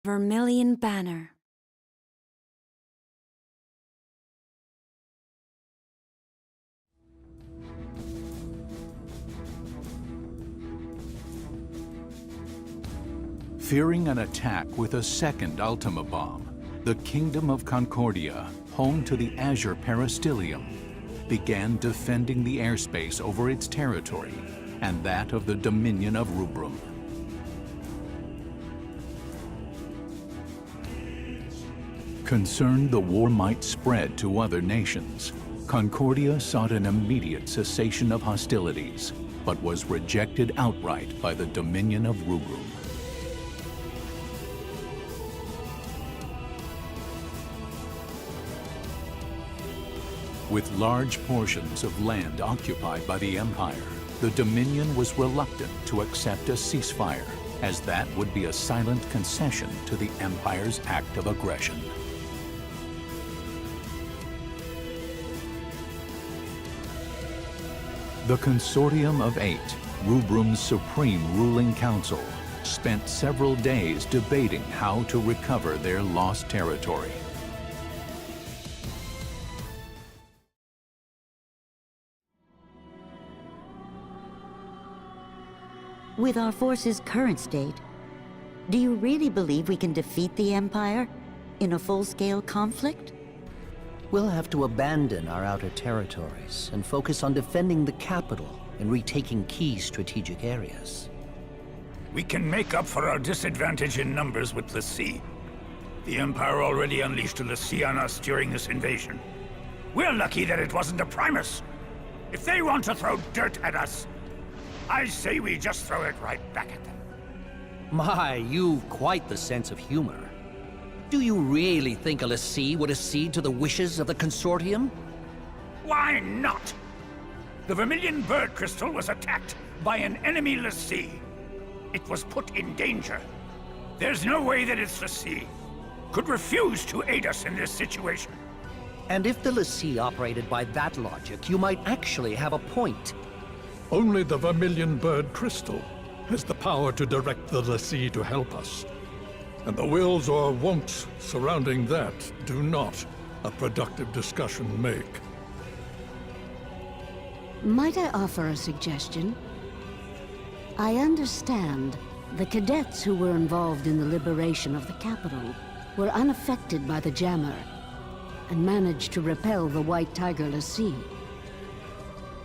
Vermilion Banner. Fearing an attack with a second Ultima bomb, the Kingdom of Concordia, home to the Azure Peristilium, began defending the airspace over its territory and that of the Dominion of Rubrum. Concerned the war might spread to other nations, Concordia sought an immediate cessation of hostilities, but was rejected outright by the Dominion of Rubrum. With large portions of land occupied by the Empire, the Dominion was reluctant to accept a ceasefire, as that would be a silent concession to the Empire's act of aggression. The Consortium of Eight, Rubrum's supreme ruling council, spent several days debating how to recover their lost territory. With our force's current state, do you really believe we can defeat the Empire in a full-scale conflict? We'll have to abandon our outer territories and focus on defending the capital and retaking key strategic areas. We can make up for our disadvantage in numbers with the sea. The Empire already unleashed a Lassie on us during this invasion. We're lucky that it wasn't a Primus. If they want to throw dirt at us, I say we just throw it right back at them. My, you've quite the sense of humor. Do you really think a Lassie would accede to the wishes of the Consortium? Why not? The Vermilion Bird Crystal was attacked by an enemy Lassie. It was put in danger. There's no way that its Lassie could refuse to aid us in this situation. And if the Lassie operated by that logic, you might actually have a point. Only the Vermilion Bird Crystal has the power to direct the Lassie to help us. And the wills or won'ts surrounding that do not a productive discussion make. Might I offer a suggestion? I understand the cadets who were involved in the liberation of the capital were unaffected by the jammer and managed to repel the White Tiger Lassie.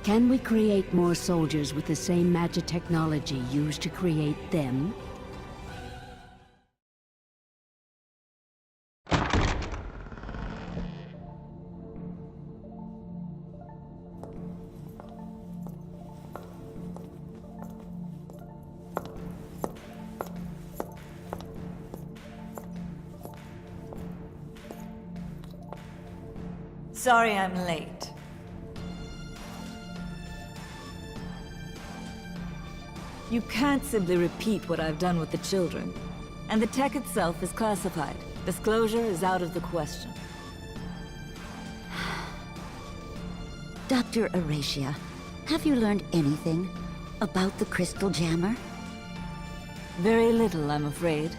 Can we create more soldiers with the same magic technology used to create them? Sorry I'm late. You can't simply repeat what I've done with the children. And the tech itself is classified. Disclosure is out of the question. Dr. Aracia, have you learned anything about the Crystal Jammer? Very little, I'm afraid.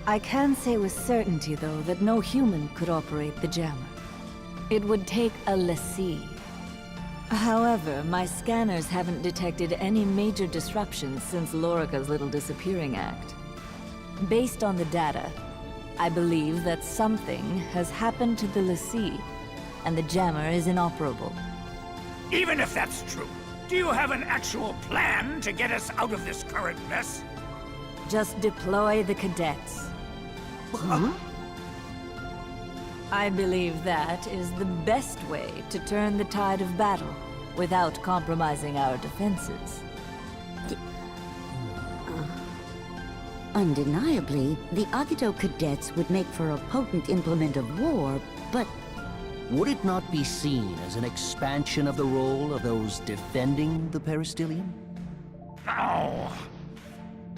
I can say with certainty, though, that no human could operate the jammer. It would take a Lassie. However, my scanners haven't detected any major disruptions since Lorica's little disappearing act. Based on the data, I believe that something has happened to the Lassie, and the jammer is inoperable. Even if that's true, do you have an actual plan to get us out of this current mess? Just deploy the cadets. Huh? I believe that is the best way to turn the tide of battle without compromising our defenses. Undeniably, the Agito cadets would make for a potent implement of war, but Would it not be seen as an expansion of the role of those defending the Peristilium? No.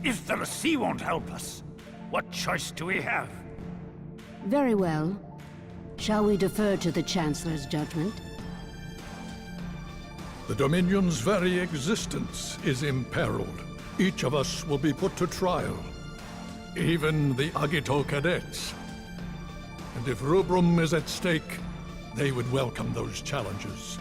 If the Lassie won't help us, what choice do we have? Very well. Shall we defer to the Chancellor's judgment? The Dominion's very existence is imperiled. Each of us will be put to trial. even the Agito cadets. And if Rubrum is at stake, they would welcome those challenges.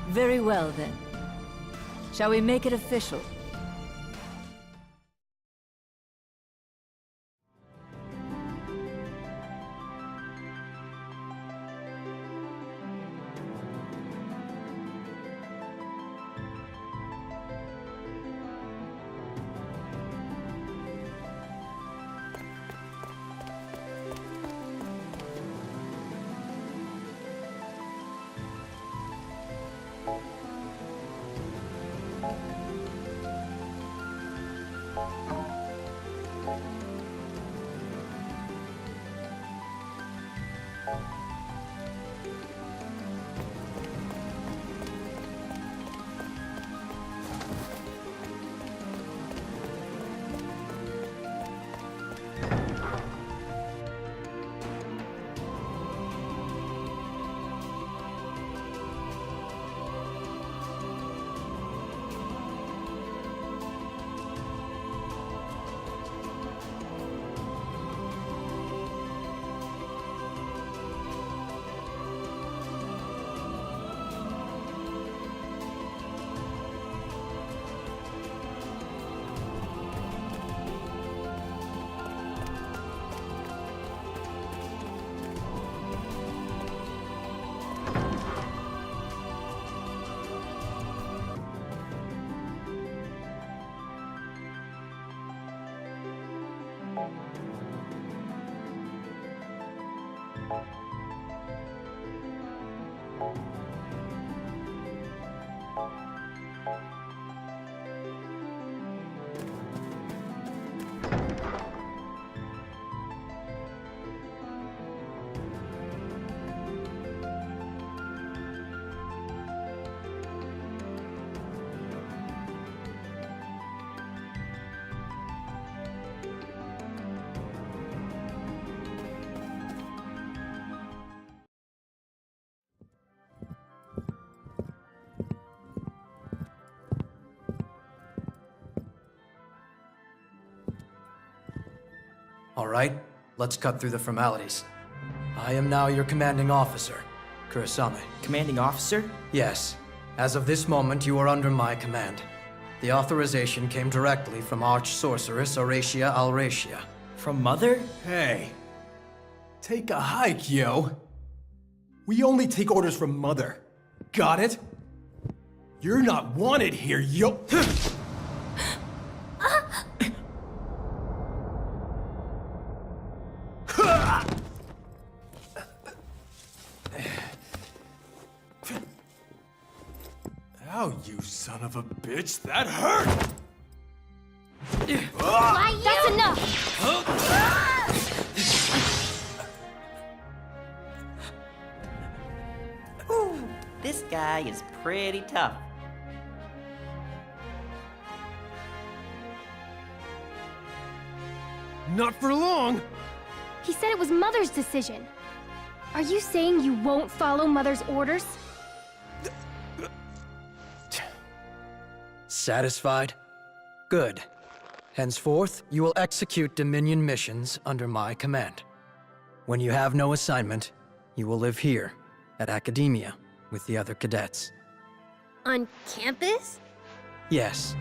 Very well, then. Shall we make it official? All right, let's cut through the formalities. I am now your commanding officer, Kurasame. Commanding officer? Yes. As of this moment, you are under my command. The authorization came directly from Arch-Sorceress Auracia Alracia. From Mother? Hey, take a hike, yo. We only take orders from Mother. Got it? You're not wanted here, yo. Ow, you son of a bitch, that hurt! That's enough! Ooh, this guy is pretty tough. Not for long! He said it was Mother's decision. Are you saying you won't follow Mother's orders? Satisfied? Good. Henceforth, you will execute Dominion missions under my command. When you have no assignment, you will live here, at Academia, with the other cadets. On campus? Yes.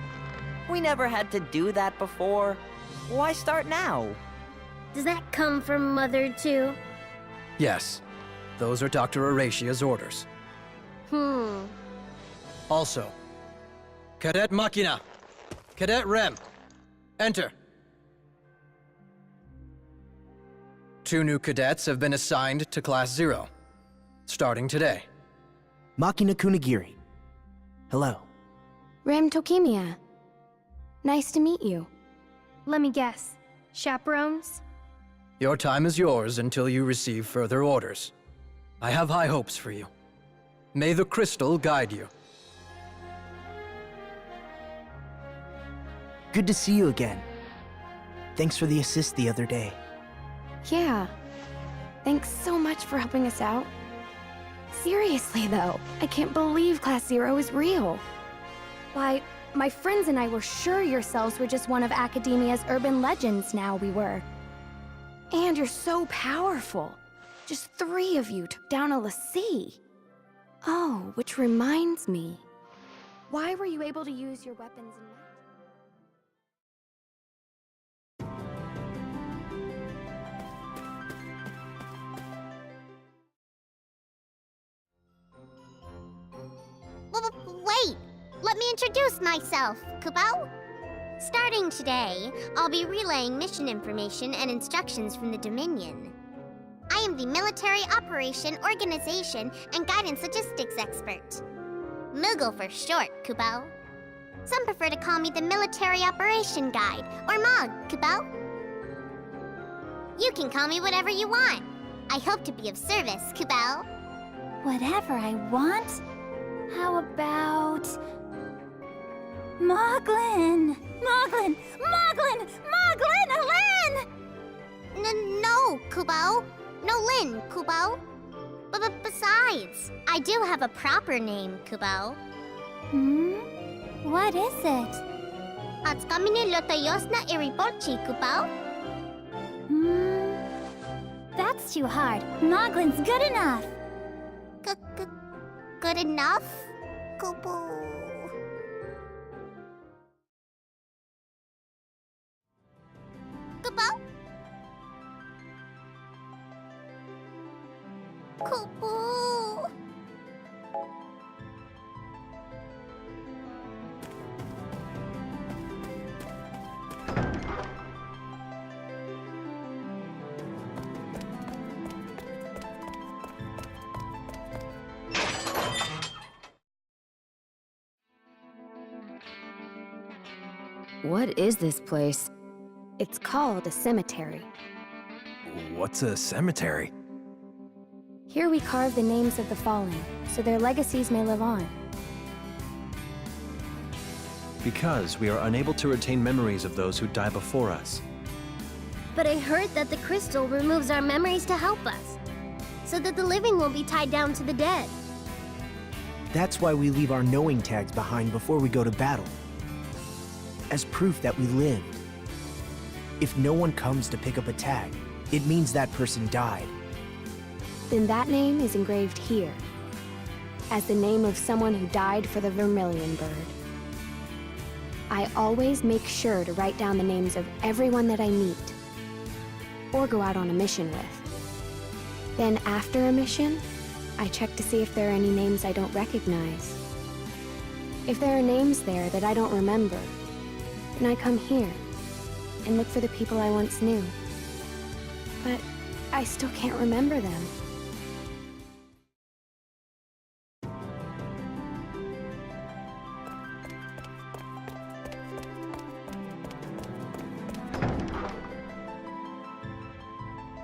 We never had to do that before. Why start now? Does that come from Mother, too? Yes. Those are Dr. Auracia's orders. Also, Cadet Machina, Cadet Rem, enter. 2 new cadets have been assigned to Class 0, starting today. Machina Kunigiri. Hello. Rem Tokimiya. Nice to meet you. Let me guess. Chaperones? Your time is yours until you receive further orders. I have high hopes for you. May the crystal guide you. Good to see you again. Thanks for the assist the other day. Yeah. Thanks so much for helping us out. Seriously, though, I can't believe Class 0 is real. Why, my friends and I were sure yourselves were just one of Academia's urban legends. Now we were. And you're so powerful. Just 3 of you took down a l'Cie. Oh, which reminds me. Why were you able to use your weapons in Wait! Let me introduce myself, Kupo. Starting today, I'll be relaying mission information and instructions from the Dominion. I am the Military Operation, Organization, and Guidance Logistics Expert. Moogle for short, Kupo. Some prefer to call me the Military Operation Guide, or MOG, Kupo. You can call me whatever you want. I hope to be of service, Kupo. Whatever I want? How about... Moglin! Moglin! Moglin! Moglin! Lin! No, Kupo. No Lin, Kupo. Besides, I do have a proper name, Kupo. What is it? Atskamini Lotayosna Iripochi, Kupo. That's too hard. Moglin's good enough. Good enough, Kupo. Kupo? Kupo. What is this place? It's called a cemetery. What's a cemetery? Here we carve the names of the fallen, so their legacies may live on. Because we are unable to retain memories of those who die before us. But I heard that the crystal removes our memories to help us, so that the living won't be tied down to the dead. That's why we leave our knowing tags behind before we go to battle, as proof that we lived. If no one comes to pick up a tag, it means that person died. Then that name is engraved here, as the name of someone who died for the Vermilion Bird. I always make sure to write down the names of everyone that I meet, or go out on a mission with. Then after a mission, I check to see if there are any names I don't recognize. If there are names there that I don't remember, then I come here and look for the people I once knew. But I still can't remember them.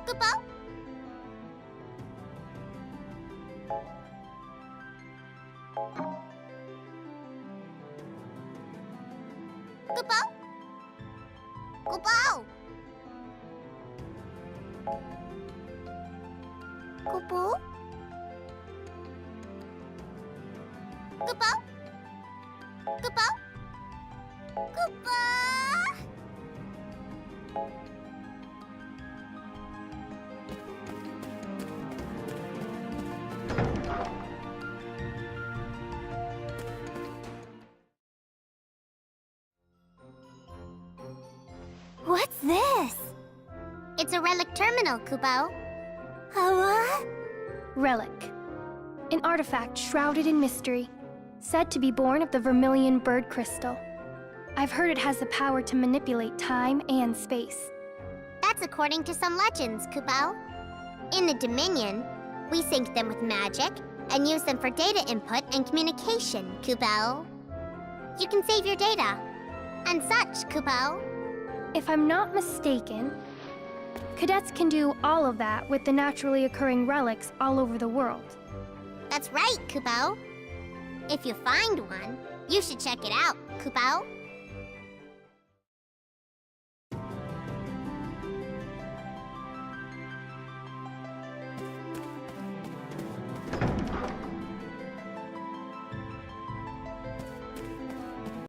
Kupo? Kupo? Kupo? Kupo? Kupo? Kupo? Kupo? What's this? It's a relic terminal, Kupo. A what? Relic. An artifact shrouded in mystery, said to be born of the Vermilion Bird Crystal. I've heard it has the power to manipulate time and space. That's according to some legends, Kupo. In the Dominion, we sync them with magic and use them for data input and communication, Kupo. You can save your data and such, Kupo. If I'm not mistaken, cadets can do all of that with the naturally occurring relics all over the world. That's right, Kupo. If you find one, you should check it out, Kupo.